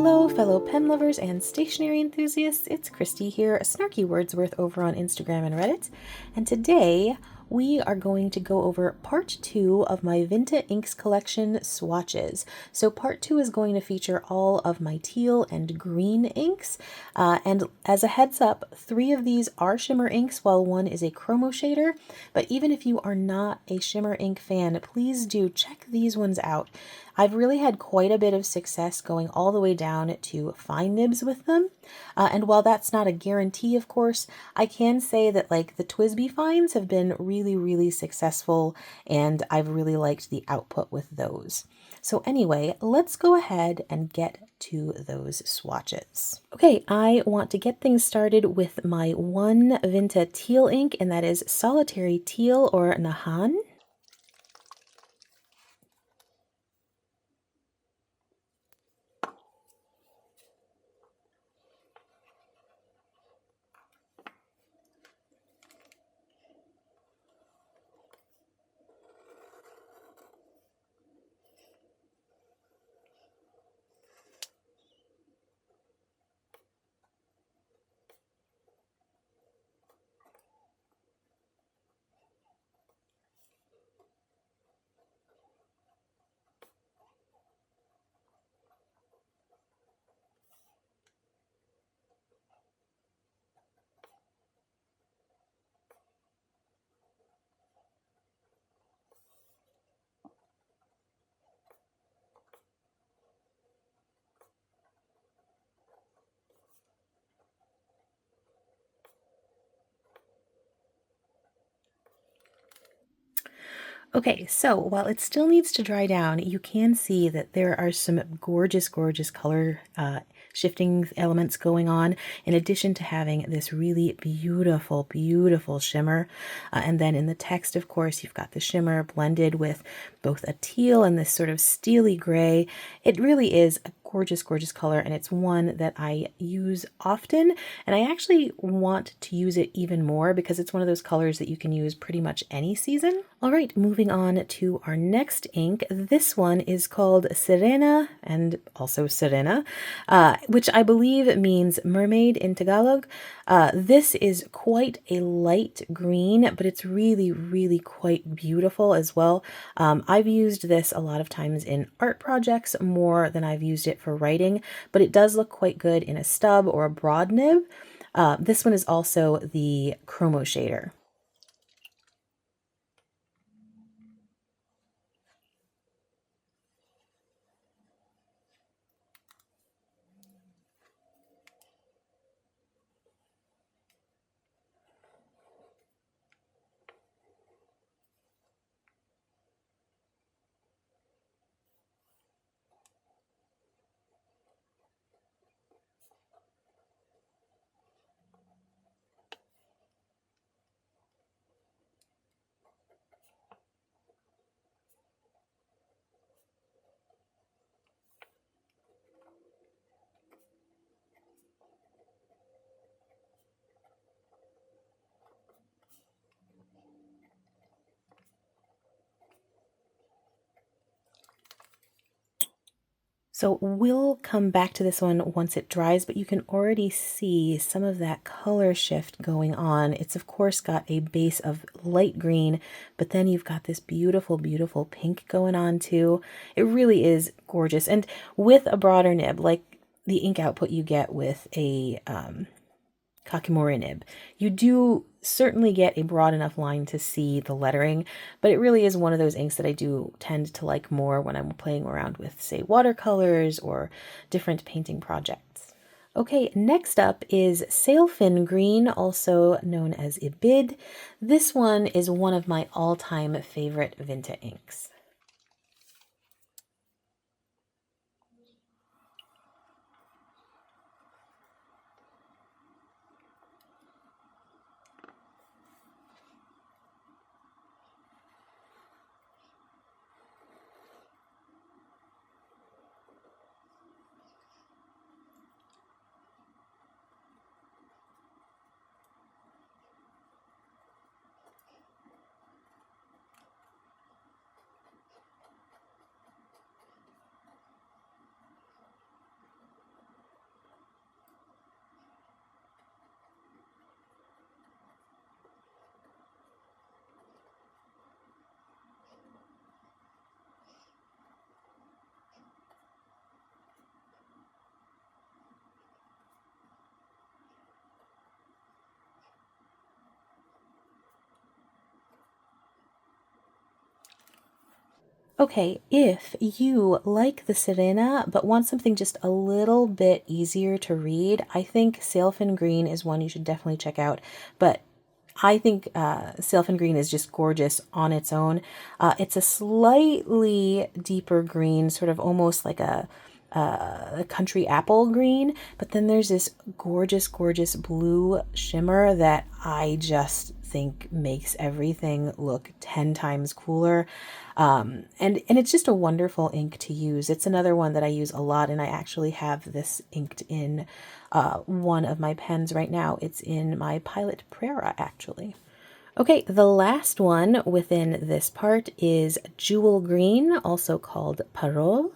Hello, fellow pen lovers and stationery enthusiasts. It's Christy here, Snarky Wordsworth over on Instagram and Reddit. And today we are going to go over part 2 of my Vinta Inks collection, Swatches. So part 2 is going to feature all of my teal and green inks. And as a heads up, 3 of these are shimmer inks while 1 is a chromo shader. But even if you are not a shimmer ink fan, please do check these ones out. I've really had quite a bit of success going all the way down to fine nibs with them. And while that's not a guarantee, of course, I can say that like the TWSBI fines have been really successful, and I've really liked the output with those. So anyway, let's go ahead and get to those swatches. Okay, I want to get things started with my one Vinta teal ink, and that is Solitary Teal or Nahan. Okay, so while it still needs to dry down, you can see that there are some gorgeous color shifting elements going on, in addition to having this really beautiful shimmer. And then in the text, of course, you've got the shimmer blended with both a teal and this sort of steely gray. It really is a gorgeous color, and it's one that I use often, and I actually want to use it even more because it's one of those colors that you can use pretty much any season. All right, moving on to our next ink. This one is called Sirena, and also Sirena, which I believe means mermaid in Tagalog. This is quite a light green, but it's really quite beautiful as well. I've used this a lot of times in art projects more than I've used it for writing, but it does look quite good in a stub or a broad nib. This one is also the chromo shader. So we'll come back to this one once it dries, but you can already see some of that color shift going on. It's of course got a base of light green, but then you've got this beautiful pink going on too. It really is gorgeous. And with a broader nib, like the ink output you get with a Kakimori nib, you do certainly get a broad enough line to see the lettering, but it really is one of those inks that I do tend to like more when I'm playing around with, say, watercolors or different painting projects. Okay, next up is Sailfin Green, also known as Ibid. This one is one of my all-time favorite Vinta inks. Okay, if you like the Sirena but want something just a little bit easier to read, I think Sailfin Green is one you should definitely check out. But I think Sailfin Green is just gorgeous on its own. It's a slightly deeper green, sort of almost like a country apple green, but then there's this gorgeous, gorgeous blue shimmer that I just think makes everything look 10 times cooler. And it's just a wonderful ink to use. It's another one that I use a lot, and I actually have this inked in one of my pens right now. It's in my Pilot Prera, actually. Okay, the last one within this part is Jewel Green, also called Parol.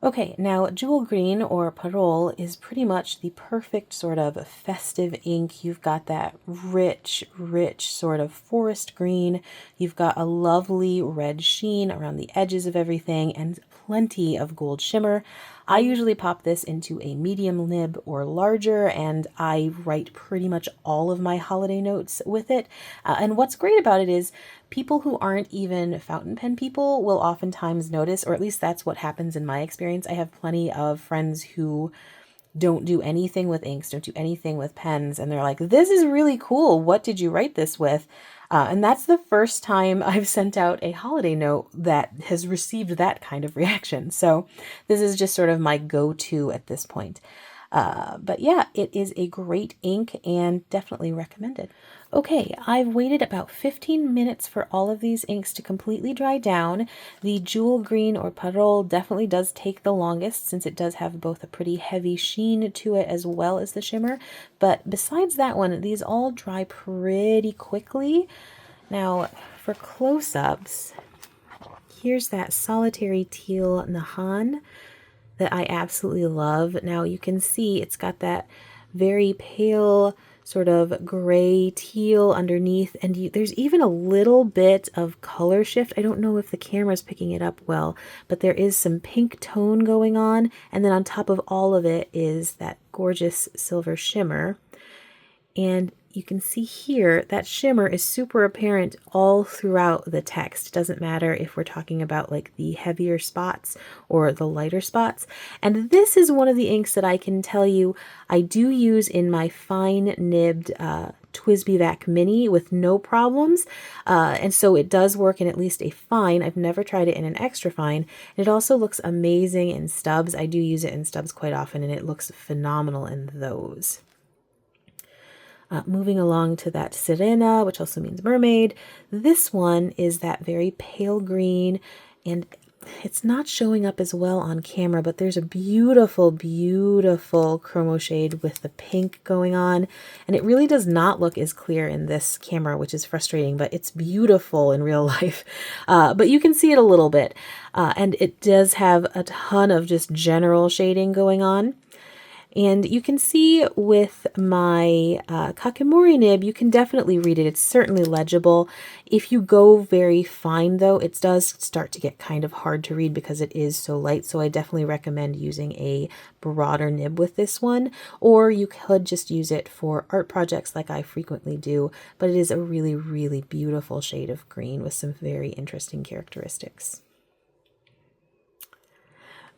Okay, now Jewel Green or Parol is pretty much the perfect sort of festive ink. You've got that rich, rich sort of forest green. You've got a lovely red sheen around the edges of everything and plenty of gold shimmer. I usually pop this into a medium nib or larger, and I write pretty much all of my holiday notes with it. And what's great about it is people who aren't even fountain pen people will oftentimes notice, or at least that's what happens in my experience. I have plenty of friends who don't do anything with inks, don't do anything with pens, and they're like, this is really cool. What did you write this with? And that's the first time I've sent out a holiday note that has received that kind of reaction. So this is just sort of my go-to at this point. But yeah, it is a great ink and definitely recommended. Okay, I've waited about 15 minutes for all of these inks to completely dry down. The Jewel Green or Parol definitely does take the longest since it does have both a pretty heavy sheen to it as well as the shimmer. But besides that one, these all dry pretty quickly. Now, for close-ups, here's that solitary teal Nahan that I absolutely love. Now you can see it's got that very pale sort of gray teal underneath, and there's even a little bit of color shift. I don't know if the camera's picking it up well, but there is some pink tone going on, and then on top of all of it is that gorgeous silver shimmer. And you can see here that shimmer is super apparent all throughout the text. It doesn't matter if we're talking about like the heavier spots or the lighter spots. And this is one of the inks that I can tell you I do use in my fine nibbed TWSBI Vac Mini with no problems. And so it does work in at least a fine. I've never tried it in an extra fine. It also looks amazing in stubs. I do use it in stubs quite often, and it looks phenomenal in those. Moving along to that Sirena, which also means mermaid. This one is that very pale green, and it's not showing up as well on camera, but there's a beautiful, beautiful chromo shade with the pink going on. And it really does not look as clear in this camera, which is frustrating, but it's beautiful in real life. But you can see it a little bit. And it does have a ton of just general shading going on. And you can see with my Kakimori nib, you can definitely read it. It's certainly legible. If you go very fine, though, it does start to get kind of hard to read because it is so light. So I definitely recommend using a broader nib with this one. Or you could just use it for art projects like I frequently do. But it is a really, really beautiful shade of green with some very interesting characteristics.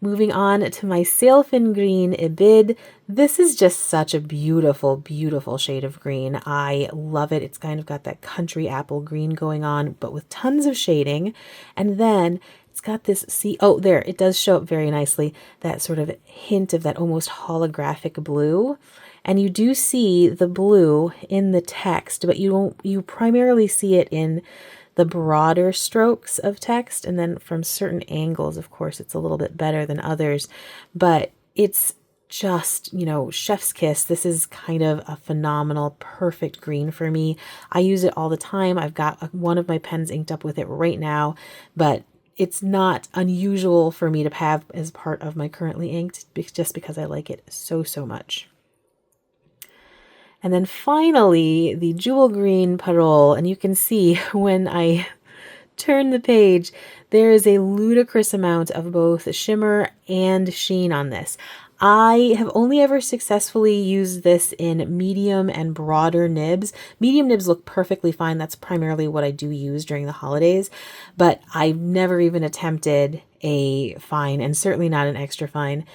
Moving on to my Sailfin Green Ibid. This is just such a beautiful, beautiful shade of green. I love it. It's kind of got that country apple green going on, but with tons of shading. And then It's got this, see, oh, there, it does show up very nicely, that sort of hint of that almost holographic blue. And you do see the blue in the text, but you primarily see it in the broader strokes of text. And then from certain angles, of course, it's a little bit better than others, but it's just, you know, chef's kiss. This is kind of a phenomenal, perfect green for me. I use it all the time. I've got one of my pens inked up with it right now, but it's not unusual for me to have as part of my currently inked just because I like it so, so much. And then finally, the jewel green Parol, and you can see when I turn the page, there is a ludicrous amount of both shimmer and sheen on this. I have only ever successfully used this in medium and broader nibs. Medium nibs look perfectly fine. That's primarily what I do use during the holidays, but I've never even attempted a fine, and certainly not an extra fine.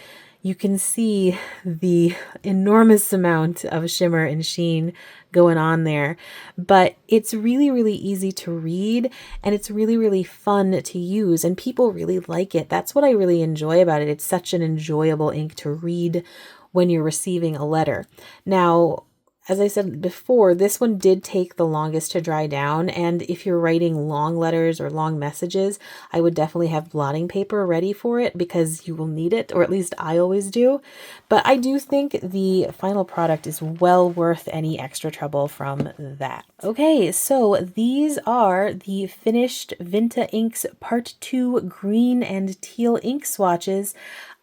You can see the enormous amount of shimmer and sheen going on there, but it's really, really easy to read, and it's really, really fun to use, and people really like it. That's what I really enjoy about it. It's such an enjoyable ink to read when you're receiving a letter. Now, as I said before, this one did take the longest to dry down, and if you're writing long letters or long messages, I would definitely have blotting paper ready for it because you will need it, or at least I always do. But I do think the final product is well worth any extra trouble from that. Okay, so these are the finished Vinta Inks Part 2 Green and Teal ink swatches.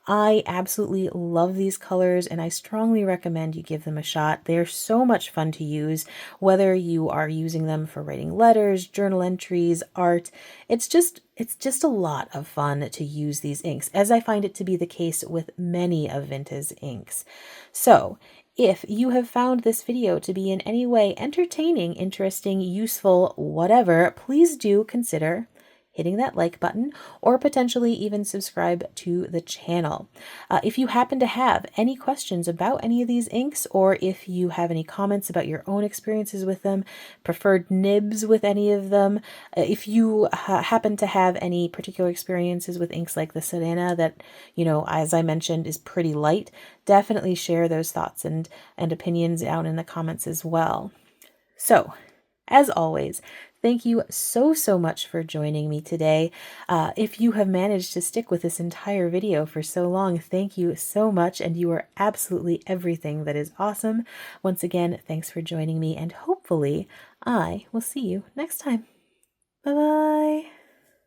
I absolutely love these colors, and I strongly recommend you give them a shot. They're so much fun to use, whether you are using them for writing letters, journal entries, art. It's just a lot of fun to use these inks, as I find it to be the case with many of Vinta's inks. So, if you have found this video to be in any way entertaining, interesting, useful, whatever, please do consider hitting that like button, or potentially even subscribe to the channel. If you happen to have any questions about any of these inks, or if you have any comments about your own experiences with them, preferred nibs with any of them, if you happen to have any particular experiences with inks like the Sirena that, you know, as I mentioned, is pretty light, definitely share those thoughts and opinions down in the comments as well. So, as always, thank you so, so much for joining me today. If you have managed to stick with this entire video for so long, thank you so much, and you are absolutely everything that is awesome. Once again, thanks for joining me, and hopefully I will see you next time. Bye-bye.